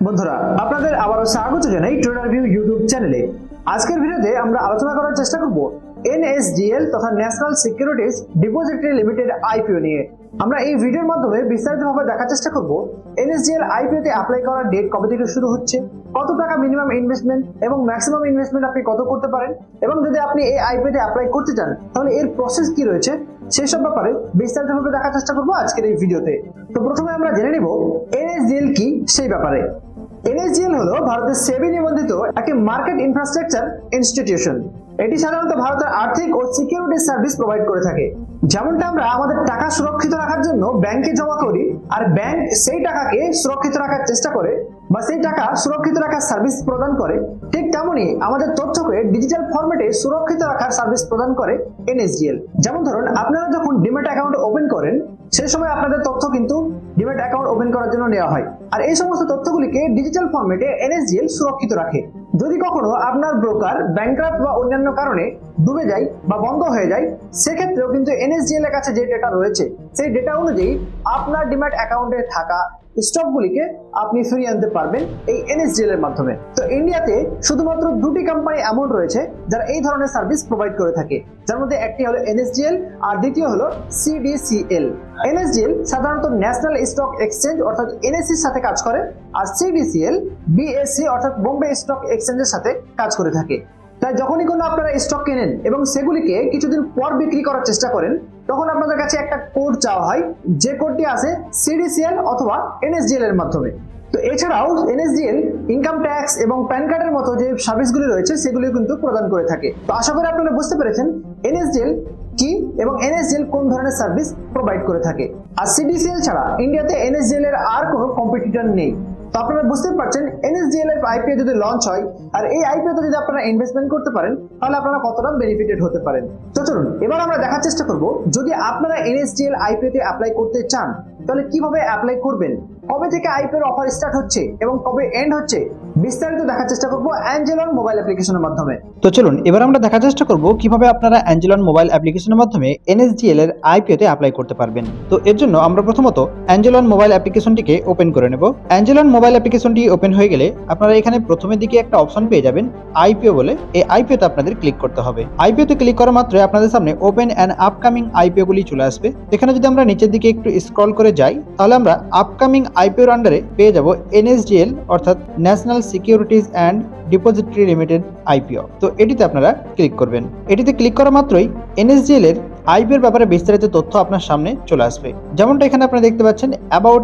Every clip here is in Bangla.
বন্ধুরা আপনাদের আবারও স্বাগত জানাই ট্রেডার ভিউ ইউটিউব চ্যানেলে। আজকের ভিডিওতে আমরা আলোচনা করার চেষ্টা করব NSDL তথা national securities depository limited IPO নিয়ে। আমরা এই ভিডিওর মাধ্যমে বিস্তারিতভাবে দেখার চেষ্টা করব NSDL আইপিও তে অ্যাপ্লাই করার ডেট কবে থেকে শুরু হচ্ছে, কত টাকা মিনিমাম ইনভেস্টমেন্ট এবং ম্যাক্সিমাম ইনভেস্টমেন্ট আপনি কত করতে পারেন, এবং যদি আপনি এই আইপিও তে অ্যাপ্লাই করতে চান তাহলে এর প্রসেস কি রয়েছে সেই সব ব্যাপারে বিস্তারিতভাবে দেখার চেষ্টা করব আজকের এই ভিডিওতে। তো প্রথমে আমরা জেনে নিব NSDL কি সেই ব্যাপারে। NSDL হলো ভারতের সেবি নিবন্ধিত একটি মার্কেট ইনফ্রাস্ট্রাকচার ইনস্টিটিউশন। এটি সাধারণত ভারতের আর্থিক ও সিকিউরিটি সার্ভিস প্রোভাইড করে থাকে। যেমনটা আমরা আমাদের টাকা সুরক্ষিত রাখার জন্য ব্যাংকে জমা করি, আর ব্যাংক সেই টাকাকে সুরক্ষিত রাখার চেষ্টা করে বা সেই টাকা সুরক্ষিত রাখার সার্ভিস প্রদান করে, ঠিক তেমনই আমাদের তথ্যকে ডিজিটাল ফরম্যাটে সুরক্ষিত রাখার সার্ভিস প্রদান করে NSDL। যেমন ধরুন, আপনারা যখন ডিম্যাট অ্যাকাউন্ট ওপেন করেন সেই সময় আপনাদের তথ্য কিন্তু ডিম্যাট অ্যাকাউন্ট ওপেন করার জন্য নেওয়া হয়, আর এই সমস্ত তথ্যগুলিকে ডিজিটাল ফরম্যাটে NSDL সুরক্ষিত রাখে। যদি কখনো আপনার ব্রোকার ব্যাংক্রাফট বা অন্যান্য কারণে ডুবে যায় বা বন্ধ হয়ে যায়, সেক্ষেত্রেও কিন্তু NSDL এর কাছে যে ডেটা রয়েছে সেই ডেটা অনুযায়ী আপনার ডিম্যাট অ্যাকাউন্টে থাকা স্টকগুলিকে আপনি ফিরিয়ে আনতে পারবেন এই NSDL এর মাধ্যমে। তো ইন্ডিয়াতে শুধুমাত্র দুটি কোম্পানি এমন রয়েছে যারা এই ধরনের সার্ভিস প্রোভাইড করে থাকে, যার মধ্যে একটি হলো NSDL আর দ্বিতীয় হলো CDCL। NSDL সাধারণত ন্যাশনাল স্টক এক্সচেঞ্জ অর্থাৎ NSE এর সাথে কাজ করে, আর CDCL BSE অর্থাৎ বোম্বে স্টক এক্সচেঞ্জের সাথে কাজ করে থাকে। তাই যখনই কোনো আপনারা স্টক কেনেন এবং সেগুলিকে কিছুদিন পর বিক্রি করার চেষ্টা করেন, তখন আপনাদের কাছে একটা কোড চাওয়া হয়, যে কোডটি আসে CDCL অথবা NSDL এর মাধ্যমে। তো এছাড়াও NSDL ইনকাম ট্যাক্স এবং প্যান কার্ডের মতো যে সার্ভিসগুলি রয়েছে সেগুলি কিন্তু প্রদান করে থাকে। তো আশা করি আপনারা বুঝতে পেরেছেন NSDL কি এবং NSDL কোন ধরনের সার্ভিস প্রোভাইড করে থাকে। আর CDCL ছাড়া ইন্ডিয়াতে NSDL এর আর কোনো কম্পিটিটর নেই। তো আপনারা বুঝতে পারছেন NSDL এর আইপিও যদি লঞ্চ হয় আর এই আইপিও তে যদি আপনারা ইনভেস্টমেন্ট করতে পারেন তাহলে আপনারা কতটা বেনিফিটেড হতে পারেন। তো চলুন এবার আমরা দেখার চেষ্টা করব, যদি আপনারা NSDL আইপিও তে অ্যাপ্লাই করতে চান তাহলে কিভাবে অ্যাপ্লাই করবেন, কবে থেকে আইপিও এর অফার স্টার্ট হচ্ছে এবং কবে এন্ড হচ্ছে, বিস্তারিত দেখার চেষ্টা করব অ্যাঞ্জেলন মোবাইল অ্যাপ্লিকেশনের মাধ্যমে। তো চলুন এবার আমরা দেখার চেষ্টা করব কিভাবে আপনারা অ্যাঞ্জেলন মোবাইল অ্যাপ্লিকেশনের মাধ্যমে NSDL এর আইপিও তে অ্যাপ্লাই করতে পারবেন। তো এর জন্য আমরা প্রথমত অ্যাঞ্জেলন মোবাইল অ্যাপ্লিকেশনটিকে ওপেন করে নেব। অ্যাঞ্জেলন মোবাইল অ্যাপ্লিকেশনটি ওপেন হয়ে গেলে আপনারা এখানে প্রথমের দিকে একটা অপশন পেয়ে যাবেন আইপিও বলে। এই আইপিও তে আপনাদের ক্লিক করতে হবে। আইপিও তে ক্লিক করা মাত্রই আপনাদের সামনে ওপেন অ্যান্ড আপকামিং আইপিও গুলি চলে আসবে। এখানে যদি আমরা নিচের দিকে একটু স্ক্রল করে যাই তাহলে আমরা আপকামিং আইপিওর আন্ডারে পেয়ে যাব NSDL অর্থাৎ national securities and depository limited IPO. তো এটিতে আপনারা ক্লিক করবেন। এটিতে ক্লিক করা মাত্রই NSDL এর আইপিওর ব্যাপারে বিস্তারিত তথ্য আপনার সামনে চলে আসবে। যেমনটা এখানে আপনারা দেখতে পাচ্ছেন অ্যাবাউট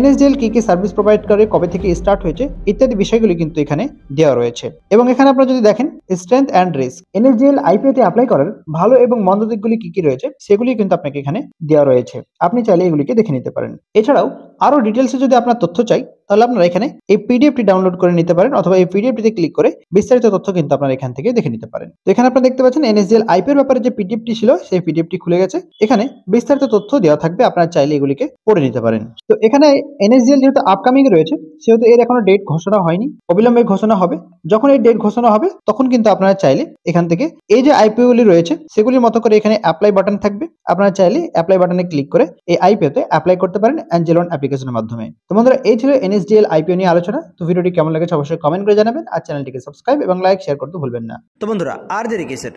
NSDL কি কি সার্ভিস প্রোভাইড করে, কবে থেকে স্টার্ট হয়েছে ইত্যাদি বিষয়গুলি কিন্তু এখানে দেওয়া রয়েছে। এবং এখানে আপনারা যদি দেখেন strength and risk, NSDL IPO তে অ্যাপ্লাই করার ভালো এবং মন্দ দিকগুলি কি কি রয়েছে সেগুলি কিন্তু আপনাকে এখানে দেওয়া রয়েছে। আপনি চাইলে এগুলিকে দেখে নিতে পারেন। এছাড়াও আরো ডিটেলসে যদি আপনার তথ্য চাই তাহলে আপনারা এখানে এই পিডিএফটি ডাউনলোড করে নিতে পারেন, অথবা এই পিডিএফটিতে ক্লিক করে বিস্তারিত তথ্য কিন্তু আপনারা এখান থেকে দেখে নিতে পারেন। তো এখানে আপনারা দেখতে পাচ্ছেন NSDL আইপিওর ব্যাপারে যে পিডিএফটি ছিল সেই পিডিএফটি খুলে গেছে। এখানে বিস্তারিত তথ্য দেওয়া থাকবে, আপনারা চাইলে এগুলিকে পড়ে নিতে পারেন। তো এখানে NSDL যেহেতু আপকামিং রয়েছে সেহেতু এর এখনো ডেট ঘোষণা হয়নি, অবিলম্বে ঘোষণা হবে। যখন এই ডেট ঘোষণা হবে তখন কিন্তু আপনারা চাইলে এখান থেকে এই যে আইপিও গুলি রয়েছে সেগুলির মতো করে এখানে অ্যাপ্লাই বাটন থাকবে, আপনারা চাইলে অ্যাপ্লাই বাটনে ক্লিক করে এই আইপিও তে অ্যাপ্লাই করতে পারেন অ্যাঞ্জেলন অ্যাপ্লিকেশনের মাধ্যমে। তো বন্ধুরা এই ছিল NSDL আইপিও নিয়ে আলোচনা। তো ভিডিওটি কেমন লেগেছে অবশ্যই কমেন্ট করে জানাবেন, আর চ্যানেলটিকে সাবস্ক্রাইব এবং লাইক শেয়ার করতে ভুলবেন না। তো বন্ধুরা আর দেরি কিসের,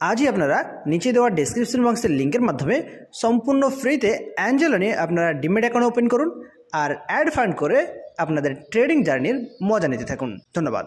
আজই আপনারা নিচে দেওয়া ডেসক্রিপশন বক্সের লিঙ্কের মাধ্যমে সম্পূর্ণ ফ্রিতে অ্যাঞ্জেলনে আপনারা ডিমেট অ্যাকাউন্ট ওপেন করুন আর অ্যাড ফান্ড করে আপনাদের ট্রেডিং জার্নির মজা নিতে থাকুন। ধন্যবাদ।